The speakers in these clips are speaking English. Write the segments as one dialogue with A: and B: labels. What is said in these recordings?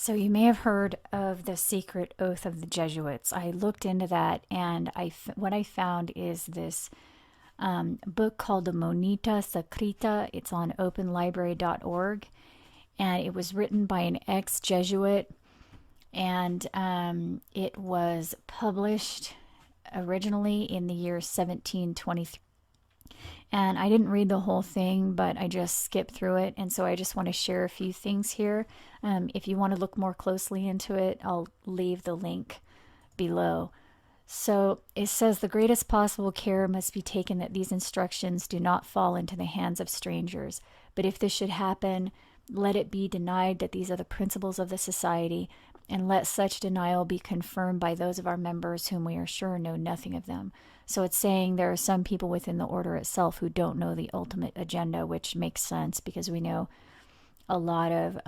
A: So you may have heard of the secret oath of the Jesuits. I looked into that, and what I found is this book called the Monita Secreta. It's on openlibrary.org, and it was written by an ex-Jesuit, and it was published originally in the year 1723. And I didn't read the whole thing, but I just skipped through it. And so I just want to share a few things here. If you want to look more closely into it, I'll leave the link below. So it says the greatest possible care must be taken that these instructions do not fall into the hands of strangers. But if this should happen, let it be denied that these are the principles of the society, and let such denial be confirmed by those of our members whom we are sure know nothing of them. So it's saying there are some people within the order itself who don't know the ultimate agenda, which makes sense because we know a lot of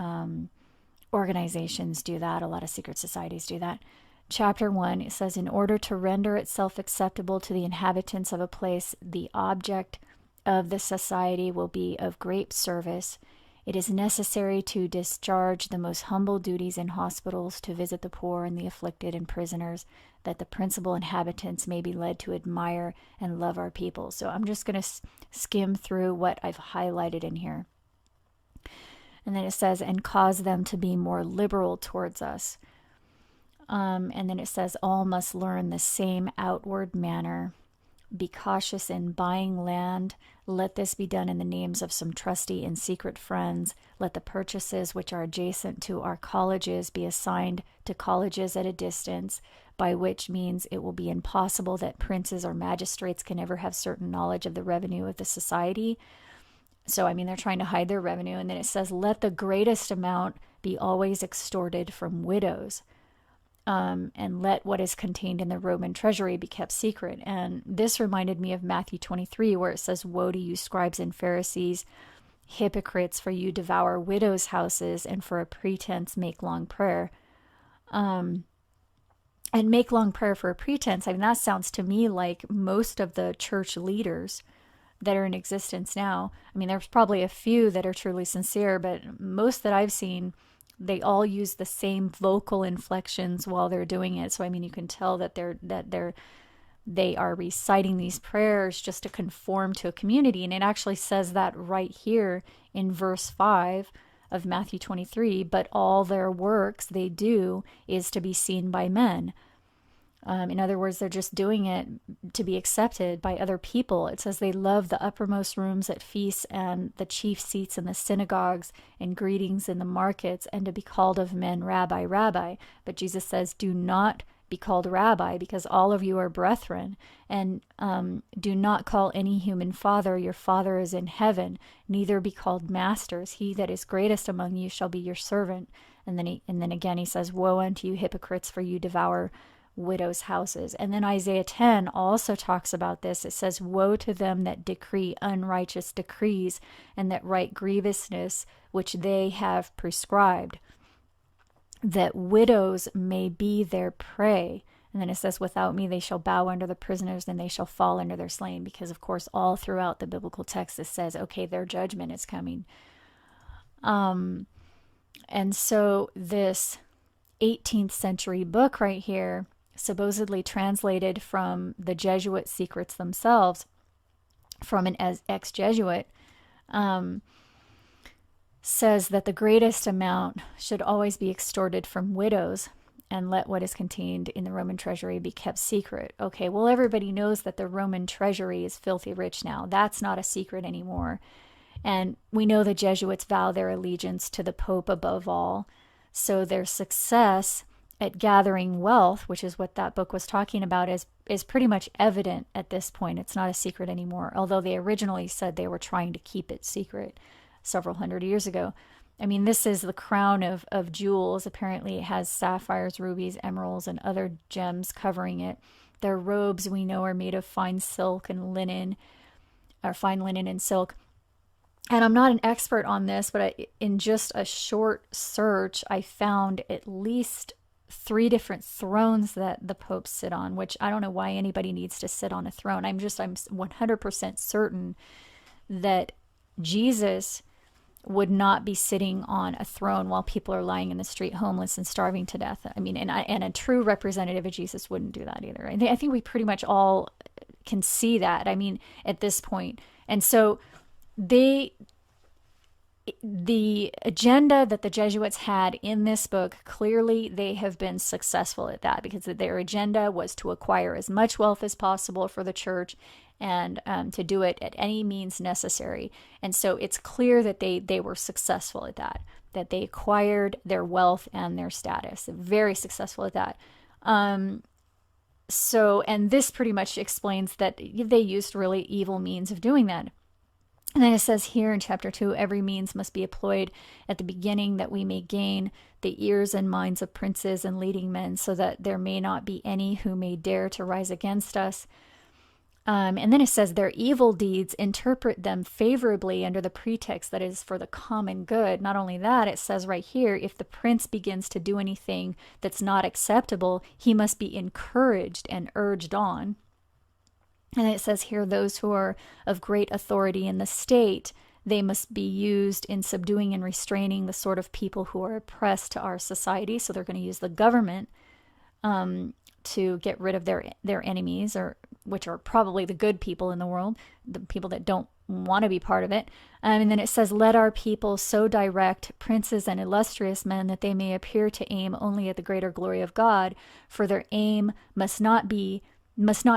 A: organizations do that, a lot of secret societies do that. Chapter 1, it says, in order to render itself acceptable to the inhabitants of a place, the object of the society will be of great service. It is necessary to discharge the most humble duties in hospitals, to visit the poor and the afflicted and prisoners, that the principal inhabitants may be led to admire and love our people. So I'm just going to skim through what I've highlighted in here. And then it says, and cause them to be more liberal towards us. And then it says, all must learn the same outward manner. Be cautious in buying land. Let this be done in the names of some trusty and secret friends. Let the purchases which are adjacent to our colleges be assigned to colleges at a distance, by which means it will be impossible that princes or magistrates can ever have certain knowledge of the revenue of the society. So, I mean, they're trying to hide their revenue. And then it says, let the greatest amount be always extorted from widows. And let what is contained in the Roman treasury be kept secret. And this reminded me of Matthew 23, where it says, woe to you, scribes and Pharisees, hypocrites, for you devour widows' houses, and for a pretense make long prayer. And make long prayer for a pretense. I mean, that sounds to me like most of the church leaders that are in existence now. I mean, there's probably a few that are truly sincere, but most that I've seen, they all use the same vocal inflections while they're doing it. So I mean, you can tell that they are reciting these prayers just to conform to a community. And it actually says that right here in verse 5 of Matthew 23. But all their works they do is to be seen by men. In other words, they're just doing it to be accepted by other people. It says they love the uppermost rooms at feasts and the chief seats in the synagogues and greetings in the markets, and to be called of men, Rabbi, Rabbi. But Jesus says, do not be called Rabbi, because all of you are brethren. And do not call any human father. Your Father is in heaven. Neither be called masters. He that is greatest among you shall be your servant. And then again he says, woe unto you, hypocrites, for you devour widows' houses. And then Isaiah 10 also talks about this. It says, woe to them that decree unrighteous decrees, and that write grievousness which they have prescribed, that widows may be their prey. And then it says, without me they shall bow under the prisoners, and they shall fall under their slain. Because of course all throughout the biblical text it says, okay, their judgment is coming. And so this 18th century book right here, supposedly translated from the Jesuit secrets themselves, from an ex-Jesuit, says that the greatest amount should always be extorted from widows, and let what is contained in the Roman treasury be kept secret. Okay, well, everybody knows that the Roman treasury is filthy rich now. That's not a secret anymore. And we know the Jesuits vow their allegiance to the Pope above all. So their success at gathering wealth, which is what that book was talking about, is pretty much evident at this point. It's not a secret anymore, although they originally said they were trying to keep it secret several hundred years ago. I mean, this is the crown of jewels. Apparently it has sapphires, rubies, emeralds, and other gems covering it. Their robes, we know, are made of fine silk and linen, or fine linen and silk. And I'm not an expert on this, but in just a short search, I found at least 3 different thrones that the popes sit on, which I don't know why anybody needs to sit on a throne. I'm 100% certain that Jesus would not be sitting on a throne while people are lying in the street homeless and starving to death. I mean, and a true representative of Jesus wouldn't do that either. I think we pretty much all can see that, I mean, at this point. And so the agenda that the Jesuits had in this book, clearly they have been successful at that, because their agenda was to acquire as much wealth as possible for the church, and to do it at any means necessary. And so it's clear that they were successful at that they acquired their wealth and their status. Very successful at that. So, and this pretty much explains that they used really evil means of doing that. And then it says here in chapter 2, every means must be employed at the beginning, that we may gain the ears and minds of princes and leading men, so that there may not be any who may dare to rise against us. And then it says their evil deeds, interpret them favorably under the pretext that is for the common good. Not only that, it says right here, if the prince begins to do anything that's not acceptable, he must be encouraged and urged on. And it says here, those who are of great authority in the state, they must be used in subduing and restraining the sort of people who are oppressed to our society. So they're going to use the government to get rid of their enemies, or which are probably the good people in the world, the people that don't want to be part of it. And then it says, let our people so direct princes and illustrious men that they may appear to aim only at the greater glory of God, for their aim must not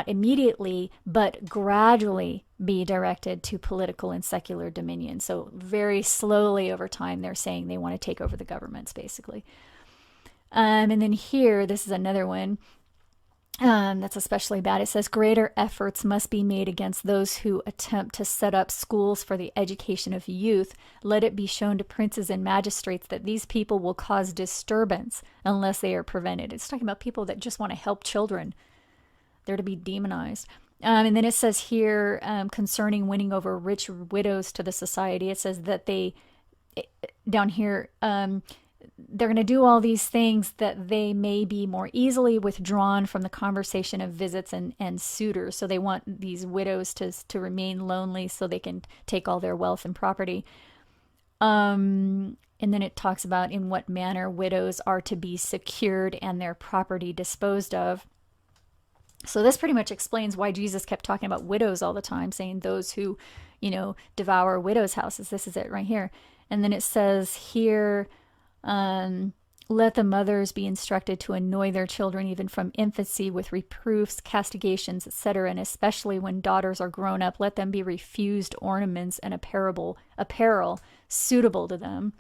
A: immediately, but gradually be directed to political and secular dominion. So very slowly over time, they're saying they want to take over the governments, basically. And then here, this is another one that's especially bad. It says, greater efforts must be made against those who attempt to set up schools for the education of youth. Let it be shown to princes and magistrates that these people will cause disturbance unless they are prevented. It's talking about people that just want to help children. They're to be demonized. And then it says here, concerning winning over rich widows to the society, it says that down here, they're going to do all these things that they may be more easily withdrawn from the conversation of visits and suitors. So they want these widows to remain lonely so they can take all their wealth and property. And then it talks about in what manner widows are to be secured and their property disposed of. So this pretty much explains why Jesus kept talking about widows all the time, saying those who, devour widows' houses. This is it right here. And then it says here, let the mothers be instructed to annoy their children even from infancy with reproofs, castigations, etc. And especially when daughters are grown up, let them be refused ornaments and apparel suitable to them.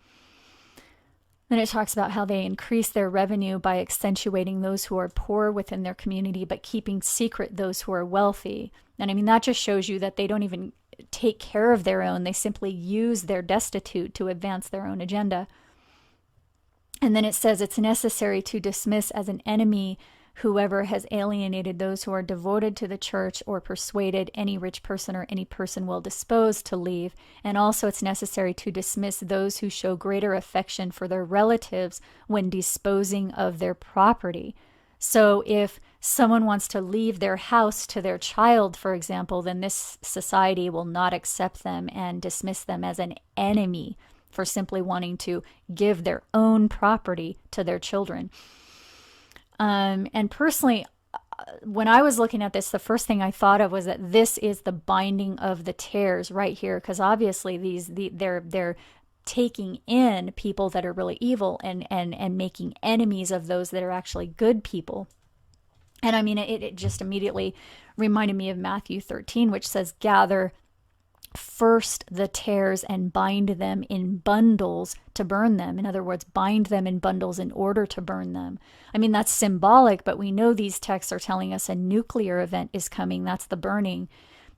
A: Then it talks about how they increase their revenue by accentuating those who are poor within their community, but keeping secret those who are wealthy. And I mean, that just shows you that they don't even take care of their own. They simply use their destitute to advance their own agenda. And then it says it's necessary to dismiss as an enemy whoever has alienated those who are devoted to the church, or persuaded any rich person or any person well disposed to leave. And also it's necessary to dismiss those who show greater affection for their relatives when disposing of their property. So if someone wants to leave their house to their child, for example, then this society will not accept them and dismiss them as an enemy for simply wanting to give their own property to their children. And personally, when I was looking at this, the first thing I thought of was that this is the binding of the tares right here, because obviously they're taking in people that are really evil and making enemies of those that are actually good people. And I mean, it just immediately reminded me of Matthew 13, which says, gather first the tares and bind them in bundles to burn them. In other words, bind them in bundles in order to burn them. I mean, that's symbolic, but we know these texts are telling us a nuclear event is coming. That's the burning.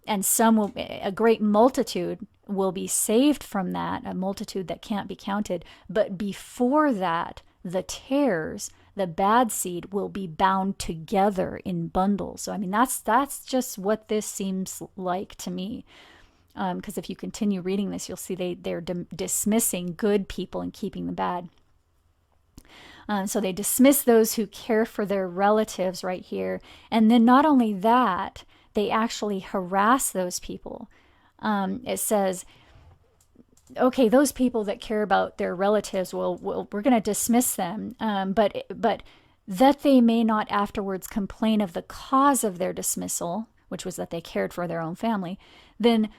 A: And a great multitude will be saved from that, a multitude that can't be counted. But before that, the tares, the bad seed, will be bound together in bundles. So, I mean, that's just what this seems like to me. Because if you continue reading this, you'll see they're dismissing good people and keeping the bad. So they dismiss those who care for their relatives right here. And then not only that, they actually harass those people. It says, okay, those people that care about their relatives, we're going to dismiss them, but that they may not afterwards complain of the cause of their dismissal, which was that they cared for their own family, then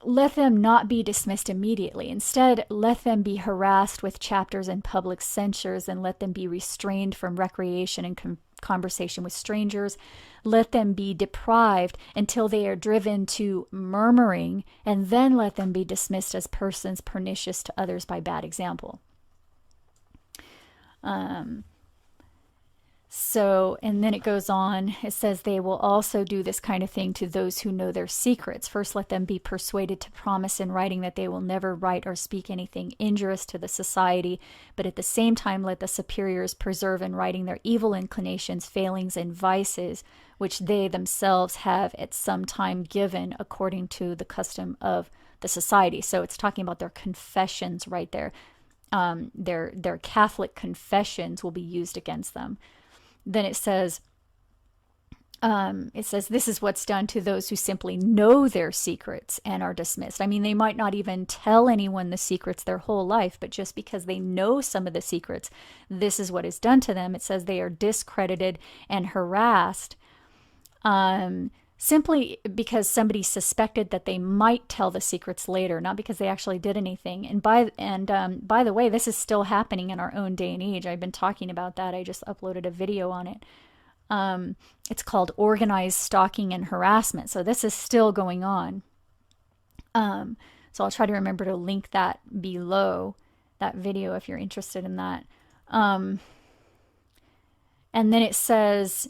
A: let them not be dismissed immediately. Instead, let them be harassed with chapters and public censures, and let them be restrained from recreation and conversation with strangers. Let them be deprived until they are driven to murmuring, and then let them be dismissed as persons pernicious to others by bad example. So, and then it goes on, it says they will also do this kind of thing to those who know their secrets. First, let them be persuaded to promise in writing that they will never write or speak anything injurious to the society, but at the same time, let the superiors preserve in writing their evil inclinations, failings, and vices, which they themselves have at some time given according to the custom of the society. So it's talking about their confessions right there. Their Catholic confessions will be used against them. Then it says, this is what's done to those who simply know their secrets and are dismissed. I mean, they might not even tell anyone the secrets their whole life, but just because they know some of the secrets, this is what is done to them. It says they are discredited and harassed simply because somebody suspected that they might tell the secrets later, not because they actually did anything. And by the way, this is still happening in our own day and age. I've been talking about that. I just uploaded a video on it. It's called organized stalking and harassment. So this is still going on. So I'll try to remember to link that below, that video, if you're interested in that. And then it says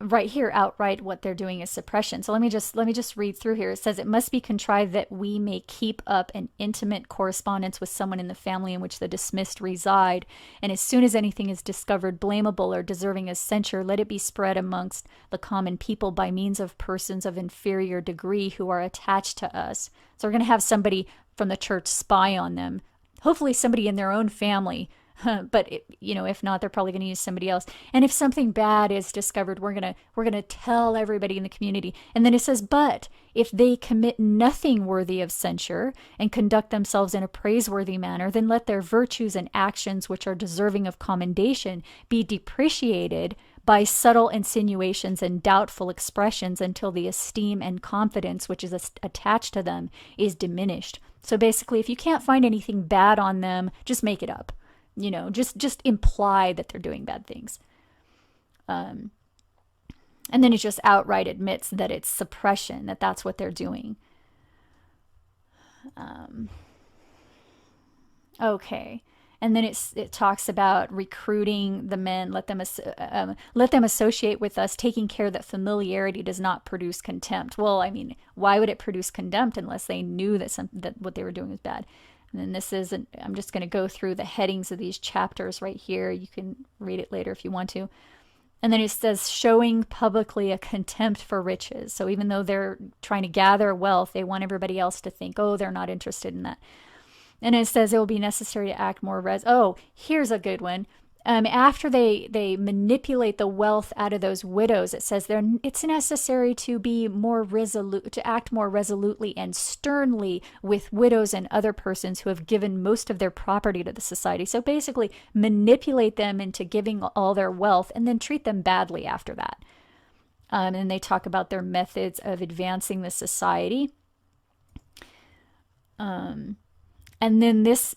A: right here outright what they're doing is suppression. So let me just read through here. It says it must be contrived that we may keep up an intimate correspondence with someone in the family in which the dismissed reside, and as soon as anything is discovered blamable or deserving of censure, let it be spread amongst the common people by means of persons of inferior degree who are attached to us. So we're going to have somebody from the church spy on them, hopefully somebody in their own family. But if not, they're probably going to use somebody else. And if something bad is discovered, we're gonna tell everybody in the community. And then it says, but if they commit nothing worthy of censure and conduct themselves in a praiseworthy manner, then let their virtues and actions, which are deserving of commendation, be depreciated by subtle insinuations and doubtful expressions until the esteem and confidence which is attached to them is diminished. So basically, if you can't find anything bad on them, just make it up. Just imply that they're doing bad things. And then it just outright admits that it's suppression, that's what they're doing. Okay. And then it talks about recruiting the men, let them associate with us, taking care that familiarity does not produce contempt. Well, I mean, why would it produce contempt unless they knew that what they were doing was bad? And then I'm just going to go through the headings of these chapters right here. You can read it later if you want to. And then it says, showing publicly a contempt for riches. So even though they're trying to gather wealth, they want everybody else to think, oh, they're not interested in that. And it says it will be necessary to act more here's a good one. After they manipulate the wealth out of those widows, it says it's necessary to be more resolute, to act more resolutely and sternly with widows and other persons who have given most of their property to the society. So basically manipulate them into giving all their wealth and then treat them badly after that. And they talk about their methods of advancing the society. And then this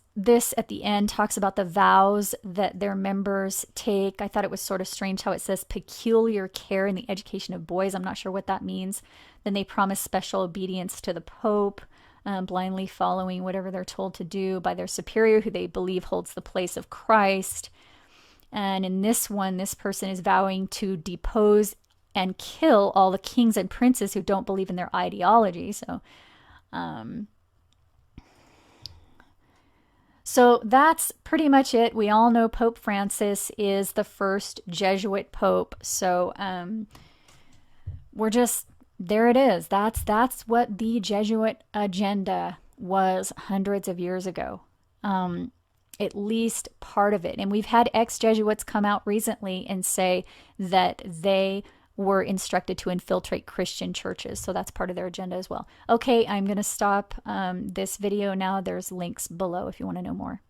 A: at the end talks about the vows that their members take. I thought it was sort of strange how it says peculiar care in the education of boys. I'm not sure what that means. Then they promise special obedience to the Pope, blindly following whatever they're told to do by their superior, who they believe holds the place of Christ. And in this one, this person is vowing to depose and kill all the kings and princes who don't believe in their ideology. So that's pretty much it. We all know Pope Francis is the first Jesuit Pope. So there it is. That's what the Jesuit agenda was hundreds of years ago. At least part of it. And we've had ex-Jesuits come out recently and say that they were instructed to infiltrate Christian churches. So that's part of their agenda as well. Okay, I'm going to stop this video now. There's links below if you want to know more.